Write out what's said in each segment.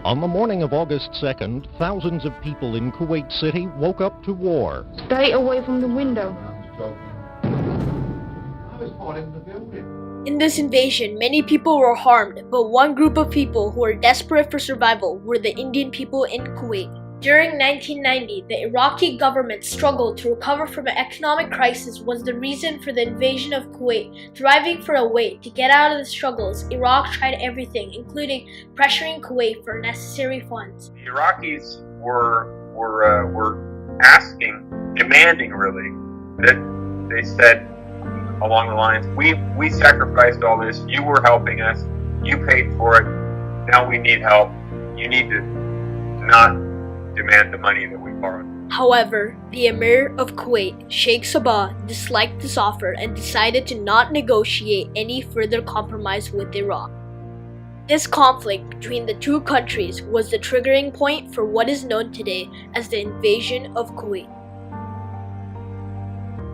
On the morning of August 2nd, thousands of people in Kuwait City woke up to war. Stay away from the window. In this invasion, many people were harmed, but one group of people who were desperate for survival were the Indian people in Kuwait. During 1990, the Iraqi government struggled to recover from an economic crisis was the reason for the invasion of Kuwait. Thriving for a way to get out of the struggles, Iraq tried everything, including pressuring Kuwait for necessary funds. The Iraqis were asking, demanding really, that they said along the lines, we sacrificed all this, you were helping us, you paid for it, now we need help, you need to not demand the money that we borrowed. However, the Emir of Kuwait, Sheikh Sabah, disliked this offer and decided to not negotiate any further compromise with Iraq. This conflict between the two countries was the triggering point for what is known today as the invasion of Kuwait.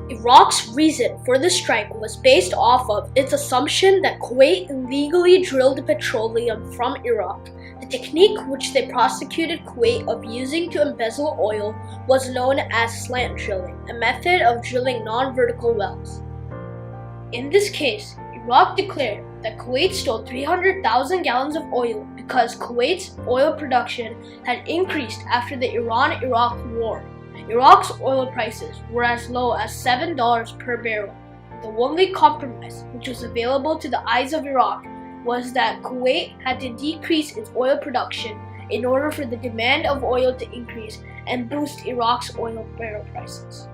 Iraq's reason for the strike was based off of its assumption that Kuwait illegally drilled petroleum from Iraq. The technique which they prosecuted Kuwait of using to embezzle oil was known as slant drilling, a method of drilling non-vertical wells. In this case, Iraq declared that Kuwait stole 300,000 gallons of oil because Kuwait's oil production had increased after the Iran-Iraq war. Iraq's oil prices were as low as $7 per barrel. The only compromise which was available to the eyes of Iraq was that Kuwait had to decrease its oil production in order for the demand of oil to increase and boost Iraq's oil barrel prices.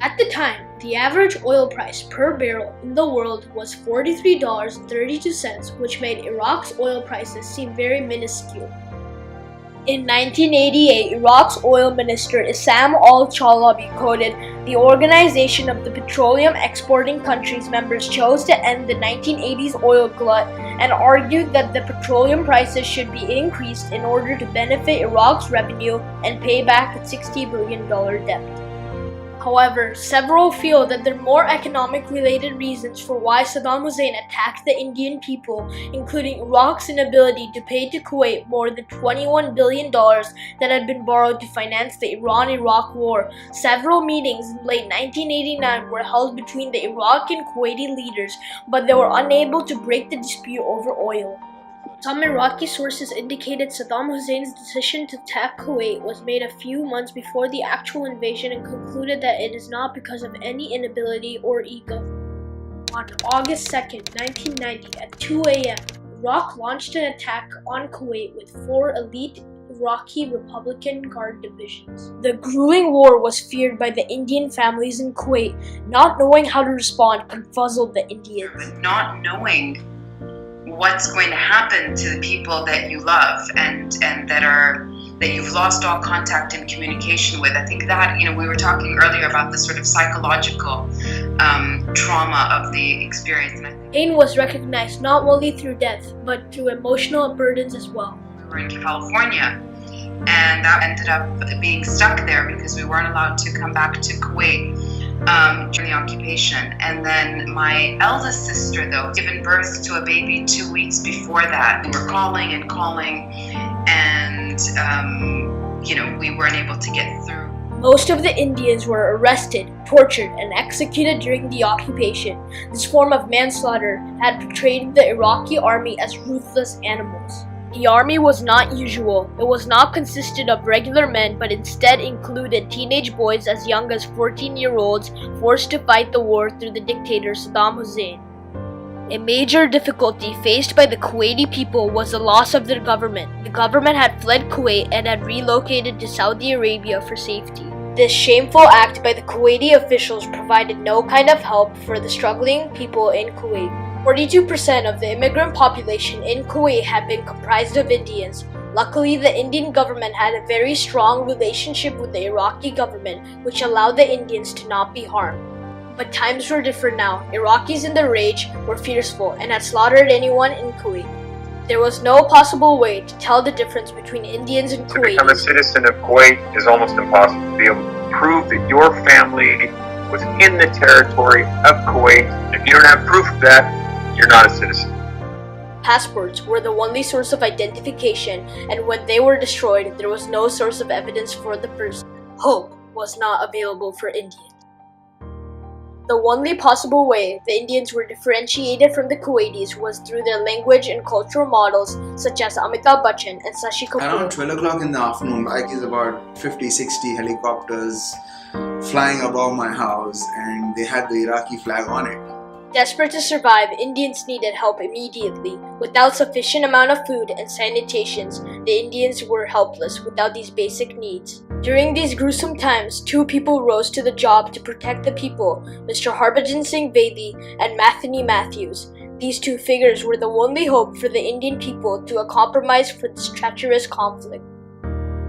At the time, the average oil price per barrel in the world was $43.32, which made Iraq's oil prices seem very minuscule. In 1988, Iraq's oil minister Issam al-Chalabi quoted, "The Organization of the Petroleum Exporting Countries members chose to end the 1980s oil glut and argued that the petroleum prices should be increased in order to benefit Iraq's revenue and pay back its $60 billion debt." However, several feel that there are more economic-related reasons for why Saddam Hussein attacked the Indian people, including Iraq's inability to pay to Kuwait more than $21 billion that had been borrowed to finance the Iran-Iraq war. Several meetings in late 1989 were held between the Iraq and Kuwaiti leaders, but they were unable to break the dispute over oil. Some Iraqi sources indicated Saddam Hussein's decision to attack Kuwait was made a few months before the actual invasion and concluded that it is not because of any inability or ego. On August 2nd, 1990 at 2 a.m., Iraq launched an attack on Kuwait with 4 elite Iraqi Republican Guard divisions. The grueling war was feared by the Indian families in Kuwait. Not knowing how to respond confuzzled the Indians. Not knowing what's going to happen to the people that you love and that you've lost all contact and communication with. I think that, we were talking earlier about the sort of psychological trauma of the experience. Pain was recognized not only through death, but through emotional burdens as well. We were in California, and that ended up being stuck there because we weren't allowed to come back to Kuwait during the occupation. And then my eldest sister, though, given birth to a baby 2 weeks before that. We were calling and we weren't able to get through. Most of the Indians were arrested, tortured, and executed during the occupation. This form of manslaughter had portrayed the Iraqi army as ruthless animals. The army was not usual. It was not consisted of regular men, but instead included teenage boys as young as 14-year-olds forced to fight the war through the dictator Saddam Hussein. A major difficulty faced by the Kuwaiti people was the loss of their government. The government had fled Kuwait and had relocated to Saudi Arabia for safety. This shameful act by the Kuwaiti officials provided no kind of help for the struggling people in Kuwait. 42% of the immigrant population in Kuwait had been comprised of Indians. Luckily, the Indian government had a very strong relationship with the Iraqi government, which allowed the Indians to not be harmed. But times were different now. Iraqis in their rage were fearful and had slaughtered anyone in Kuwait. There was no possible way to tell the difference between Indians and Kuwaitis. To become a citizen of Kuwait is almost impossible. To be able to prove that your family was in the territory of Kuwait, if you don't have proof of that, you're not a citizen. Passports were the only source of identification, and when they were destroyed, there was no source of evidence for the person. Hope was not available for Indians. The only possible way the Indians were differentiated from the Kuwaitis was through their language and cultural models such as Amitabh Bachchan and Shashi Kapoor. Around 12 o'clock in the afternoon, like is about 50-60 helicopters flying above my house, and they had the Iraqi flag on it. Desperate to survive, Indians needed help immediately. Without sufficient amount of food and sanitations, the Indians were helpless without these basic needs. During these gruesome times, two people rose to the job to protect the people, Mr. Harbhajan Singh Bedi and Matheny Matthews. These two figures were the only hope for the Indian people to a compromise for this treacherous conflict.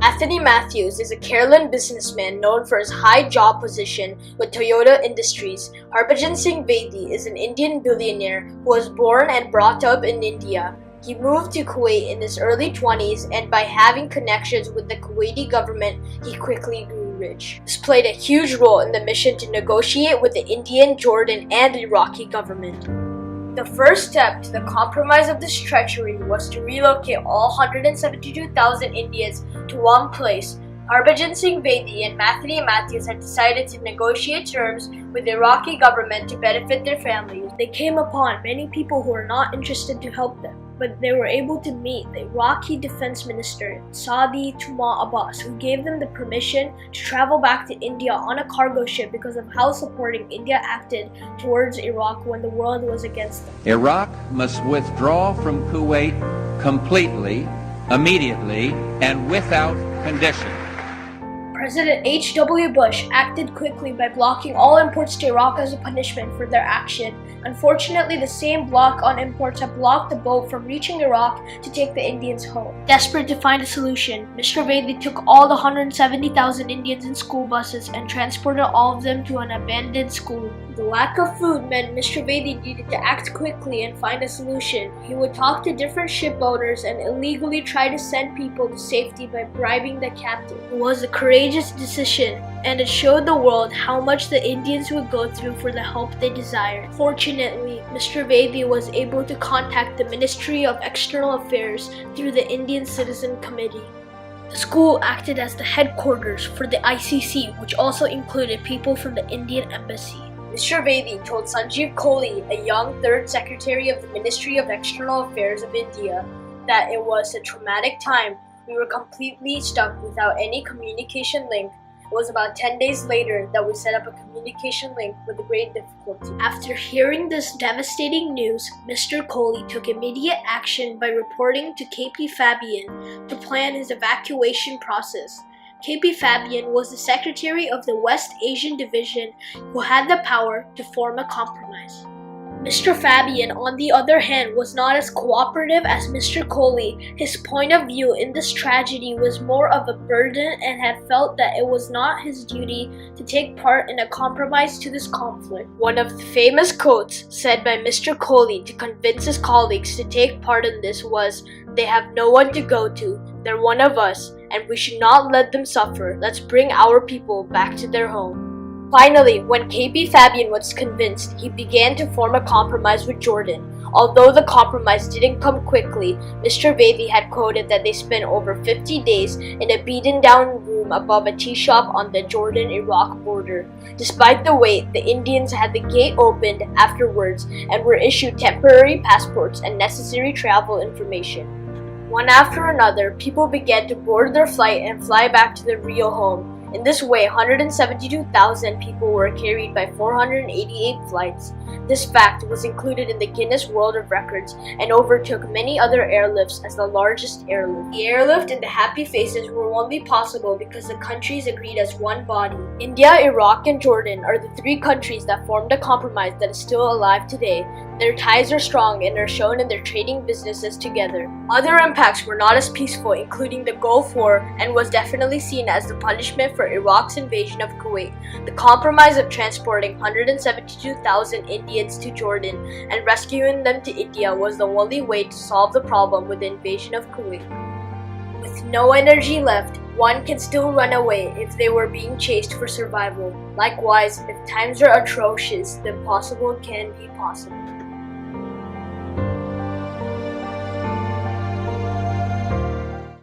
Matheny Matthews is a Kerala businessman known for his high job position with Toyota Industries. Harbhajan Singh Bedi is an Indian billionaire who was born and brought up in India. He moved to Kuwait in his early 20s, and by having connections with the Kuwaiti government, he quickly grew rich. This played a huge role in the mission to negotiate with the Indian, Jordan, and Iraqi government. The first step to the compromise of this treachery was to relocate all 172,000 Indians to one place. Harbhajan Singh Bedi and Matheny Matthews had decided to negotiate terms with the Iraqi government to benefit their families. They came upon many people who were not interested to help them, but they were able to meet the Iraqi Defense Minister, Saadi Tuma Abbas, who gave them the permission to travel back to India on a cargo ship because of how supporting India acted towards Iraq when the world was against them. Iraq must withdraw from Kuwait completely, immediately, and without condition. President H.W. Bush acted quickly by blocking all imports to Iraq as a punishment for their action. Unfortunately, the same block on imports had blocked the boat from reaching Iraq to take the Indians home. Desperate to find a solution, Mr. Bedi took all the 170,000 Indians in school buses and transported all of them to an abandoned school. The lack of food meant Mr. Bedi needed to act quickly and find a solution. He would talk to different ship owners and illegally try to send people to safety by bribing the captain. It was a courageous decision, and it showed the world how much the Indians would go through for the help they desired. Fortunately, Mr. Bedi was able to contact the Ministry of External Affairs through the Indian Citizen Committee. The school acted as the headquarters for the ICC, which also included people from the Indian Embassy. Mr. Bedi told Sanjeev Kohli, a young third secretary of the Ministry of External Affairs of India, that it was a traumatic time. We were completely stuck without any communication link. It was about 10 days later that we set up a communication link with great difficulty. After hearing this devastating news, Mr. Kohli took immediate action by reporting to KP Fabian to plan his evacuation process. KP Fabian was the secretary of the West Asian Division who had the power to form a compromise. Mr. Fabian, on the other hand, was not as cooperative as Mr. Kohli. His point of view in this tragedy was more of a burden and had felt that it was not his duty to take part in a compromise to this conflict. One of the famous quotes said by Mr. Kohli to convince his colleagues to take part in this was, "They have no one to go to. They're one of us, and we should not let them suffer. Let's bring our people back to their home." Finally, when KP Fabian was convinced, he began to form a compromise with Jordan. Although the compromise didn't come quickly, Mr. Bedi had quoted that they spent over 50 days in a beaten-down room above a tea shop on the Jordan-Iraq border. Despite the wait, the Indians had the gate opened afterwards and were issued temporary passports and necessary travel information. One after another, people began to board their flight and fly back to their real home. In this way, 172,000 people were carried by 488 flights. This fact was included in the Guinness World of Records and overtook many other airlifts as the largest airlift. The airlift and the happy faces were only possible because the countries agreed as one body. India, Iraq, and Jordan are the three countries that formed a compromise that is still alive today. Their ties are strong and are shown in their trading businesses together. Other impacts were not as peaceful, including the Gulf War, and was definitely seen as the punishment for Iraq's invasion of Kuwait. The compromise of transporting 172,000 Indians to Jordan and rescuing them to India was the only way to solve the problem with the invasion of Kuwait. With no energy left, one can still run away if they were being chased for survival. Likewise, if times are atrocious, the impossible can be possible.